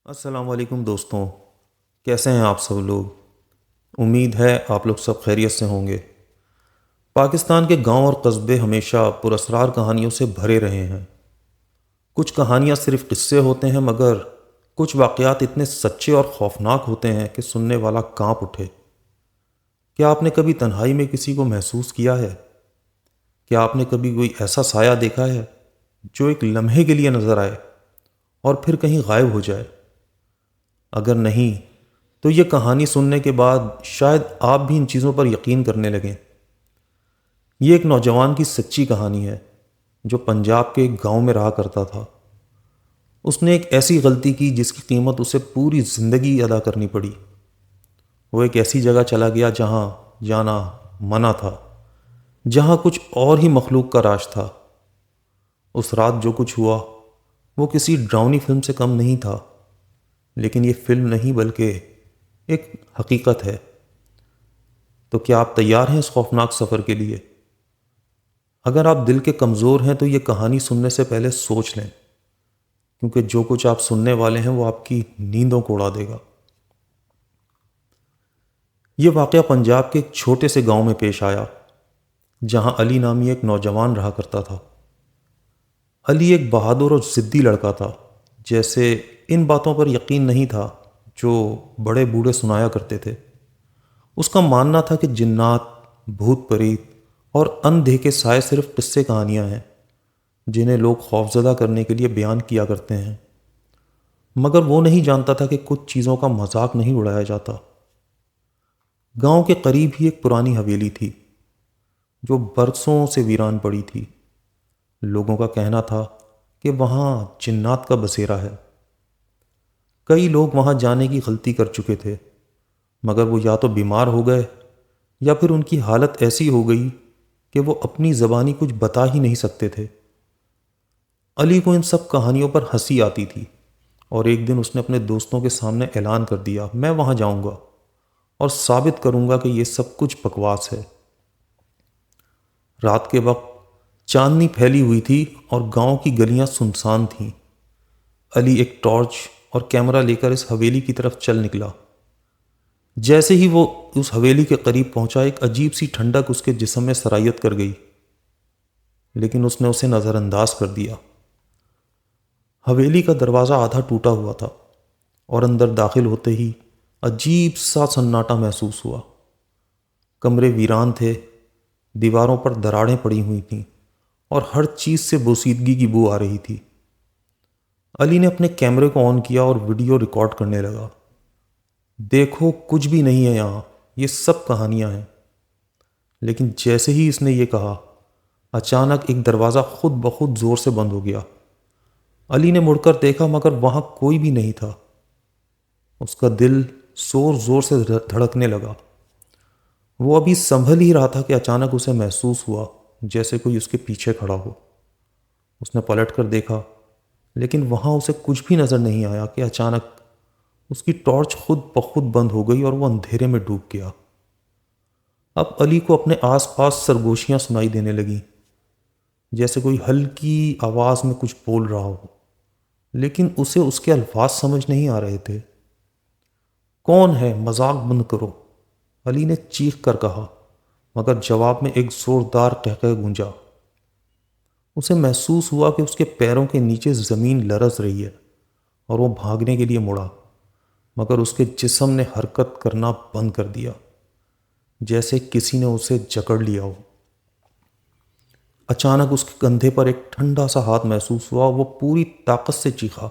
السلام علیکم دوستوں، کیسے ہیں آپ سب لوگ؟ امید ہے آپ لوگ سب خیریت سے ہوں گے۔ پاکستان کے گاؤں اور قصبے ہمیشہ پراسرار کہانیوں سے بھرے رہے ہیں۔ کچھ کہانیاں صرف قصے ہوتے ہیں، مگر کچھ واقعات اتنے سچے اور خوفناک ہوتے ہیں کہ سننے والا کانپ اٹھے۔ کیا آپ نے کبھی تنہائی میں کسی کو محسوس کیا ہے؟ کیا آپ نے کبھی کوئی ایسا سایہ دیکھا ہے جو ایک لمحے کے لیے نظر آئے اور پھر کہیں غائب ہو جائے؟ اگر نہیں تو یہ کہانی سننے کے بعد شاید آپ بھی ان چیزوں پر یقین کرنے لگیں۔ یہ ایک نوجوان کی سچی کہانی ہے جو پنجاب کے ایک گاؤں میں رہا کرتا تھا۔ اس نے ایک ایسی غلطی کی جس کی قیمت اسے پوری زندگی ادا کرنی پڑی۔ وہ ایک ایسی جگہ چلا گیا جہاں جانا منع تھا، جہاں کچھ اور ہی مخلوق کا راج تھا۔ اس رات جو کچھ ہوا وہ کسی ڈراؤنی فلم سے کم نہیں تھا، لیکن یہ فلم نہیں بلکہ ایک حقیقت ہے۔ تو کیا آپ تیار ہیں اس خوفناک سفر کے لیے؟ اگر آپ دل کے کمزور ہیں تو یہ کہانی سننے سے پہلے سوچ لیں، کیونکہ جو کچھ آپ سننے والے ہیں وہ آپ کی نیندوں کو اڑا دے گا۔ یہ واقعہ پنجاب کے ایک چھوٹے سے گاؤں میں پیش آیا، جہاں علی نامی ایک نوجوان رہا کرتا تھا۔ علی ایک بہادر اور ضدی لڑکا تھا، جیسے ان باتوں پر یقین نہیں تھا جو بڑے بوڑھے سنایا کرتے تھے۔ اس کا ماننا تھا کہ جنات، بھوت پریت اور اندھے کے سائے صرف قصے کہانیاں ہیں جنہیں لوگ خوفزدہ کرنے کے لیے بیان کیا کرتے ہیں، مگر وہ نہیں جانتا تھا کہ کچھ چیزوں کا مذاق نہیں اڑایا جاتا۔ گاؤں کے قریب ہی ایک پرانی حویلی تھی جو برسوں سے ویران پڑی تھی۔ لوگوں کا کہنا تھا کہ وہاں جنات کا بسیرا ہے۔ کئی لوگ وہاں جانے کی غلطی کر چکے تھے، مگر وہ یا تو بیمار ہو گئے یا پھر ان کی حالت ایسی ہو گئی کہ وہ اپنی زبانی کچھ بتا ہی نہیں سکتے تھے۔ علی کو ان سب کہانیوں پر ہنسی آتی تھی، اور ایک دن اس نے اپنے دوستوں کے سامنے اعلان کر دیا، میں وہاں جاؤں گا اور ثابت کروں گا کہ یہ سب کچھ بکواس ہے۔ رات کے وقت چاندنی پھیلی ہوئی تھی اور گاؤں کی گلیاں سنسان تھیں۔ علی ایک ٹارچ اور کیمرہ لے کر اس حویلی کی طرف چل نکلا۔ جیسے ہی وہ اس حویلی کے قریب پہنچا، ایک عجیب سی ٹھنڈک اس کے جسم میں سرایت کر گئی، لیکن اس نے اسے نظر انداز کر دیا۔ حویلی کا دروازہ آدھا ٹوٹا ہوا تھا، اور اندر داخل ہوتے ہی عجیب سا سناٹا محسوس ہوا۔ کمرے ویران تھے، دیواروں پر دراڑیں پڑی ہوئی تھیں، اور ہر چیز سے بوسیدگی کی بو آ رہی تھی۔ علی نے اپنے کیمرے کو آن کیا اور ویڈیو ریکارڈ کرنے لگا۔ دیکھو، کچھ بھی نہیں ہے یہاں، یہ سب کہانیاں ہیں۔ لیکن جیسے ہی اس نے یہ کہا، اچانک ایک دروازہ خود بخود زور سے بند ہو گیا۔ علی نے مڑ کر دیکھا، مگر وہاں کوئی بھی نہیں تھا۔ اس کا دل زور زور سے دھڑکنے لگا۔ وہ ابھی سنبھل ہی رہا تھا کہ اچانک اسے محسوس ہوا جیسے کوئی اس کے پیچھے کھڑا ہو۔ اس نے پلٹ کر دیکھا، لیکن وہاں اسے کچھ بھی نظر نہیں آیا کہ اچانک اس کی ٹارچ خود بخود بند ہو گئی اور وہ اندھیرے میں ڈوب گیا۔ اب علی کو اپنے آس پاس سرگوشیاں سنائی دینے لگیں، جیسے کوئی ہلکی آواز میں کچھ بول رہا ہو، لیکن اسے اس کے الفاظ سمجھ نہیں آ رہے تھے۔ کون ہے؟ مذاق بند کرو، علی نے چیخ کر کہا، مگر جواب میں ایک زوردار قہقہ گونجا۔ اسے محسوس ہوا کہ اس کے پیروں کے نیچے زمین لرز رہی ہے، اور وہ بھاگنے کے لیے مڑا، مگر اس کے جسم نے حرکت کرنا بند کر دیا، جیسے کسی نے اسے جکڑ لیا ہو۔ اچانک اس کے کندھے پر ایک ٹھنڈا سا ہاتھ محسوس ہوا، وہ پوری طاقت سے چیخا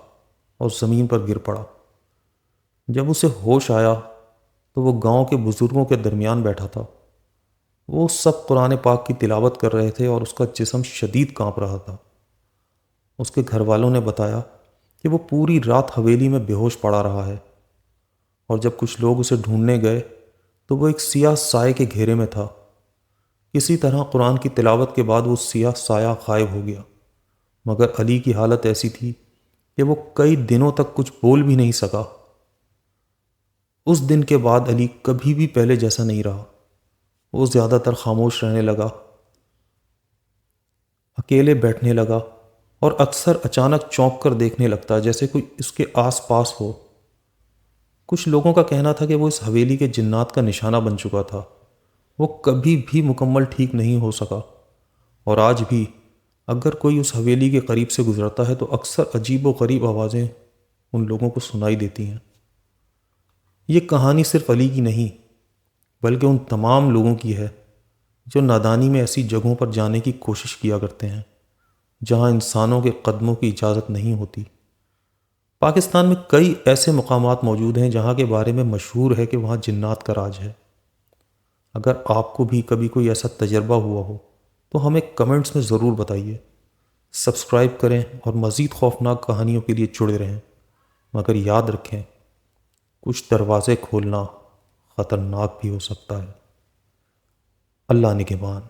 اور زمین پر گر پڑا۔ جب اسے ہوش آیا تو وہ گاؤں کے بزرگوں کے درمیان بیٹھا تھا۔ وہ سب قرآن پاک کی تلاوت کر رہے تھے اور اس کا جسم شدید کانپ رہا تھا۔ اس کے گھر والوں نے بتایا کہ وہ پوری رات حویلی میں بے ہوش پڑا رہا ہے، اور جب کچھ لوگ اسے ڈھونڈنے گئے تو وہ ایک سیاہ سائے کے گھیرے میں تھا۔ کسی طرح قرآن کی تلاوت کے بعد وہ سیاہ سایہ غائب ہو گیا، مگر علی کی حالت ایسی تھی کہ وہ کئی دنوں تک کچھ بول بھی نہیں سکا۔ اس دن کے بعد علی کبھی بھی پہلے جیسا نہیں رہا۔ وہ زیادہ تر خاموش رہنے لگا، اکیلے بیٹھنے لگا، اور اکثر اچانک چونک کر دیکھنے لگتا جیسے کوئی اس کے آس پاس ہو۔ کچھ لوگوں کا کہنا تھا کہ وہ اس حویلی کے جنات کا نشانہ بن چکا تھا، وہ کبھی بھی مکمل ٹھیک نہیں ہو سکا، اور آج بھی اگر کوئی اس حویلی کے قریب سے گزرتا ہے تو اکثر عجیب و غریب آوازیں ان لوگوں کو سنائی دیتی ہیں۔ یہ کہانی صرف علی کی نہیں بلکہ ان تمام لوگوں کی ہے جو نادانی میں ایسی جگہوں پر جانے کی کوشش کیا کرتے ہیں جہاں انسانوں کے قدموں کی اجازت نہیں ہوتی۔ پاکستان میں کئی ایسے مقامات موجود ہیں جہاں کے بارے میں مشہور ہے کہ وہاں جنات کا راج ہے۔ اگر آپ کو بھی کبھی کوئی ایسا تجربہ ہوا ہو تو ہمیں کمنٹس میں ضرور بتائیے۔ سبسکرائب کریں اور مزید خوفناک کہانیوں کے لیے جڑے رہیں، مگر یاد رکھیں کچھ دروازے کھولنا خطرناک بھی ہو سکتا ہے۔ اللہ نگہبان۔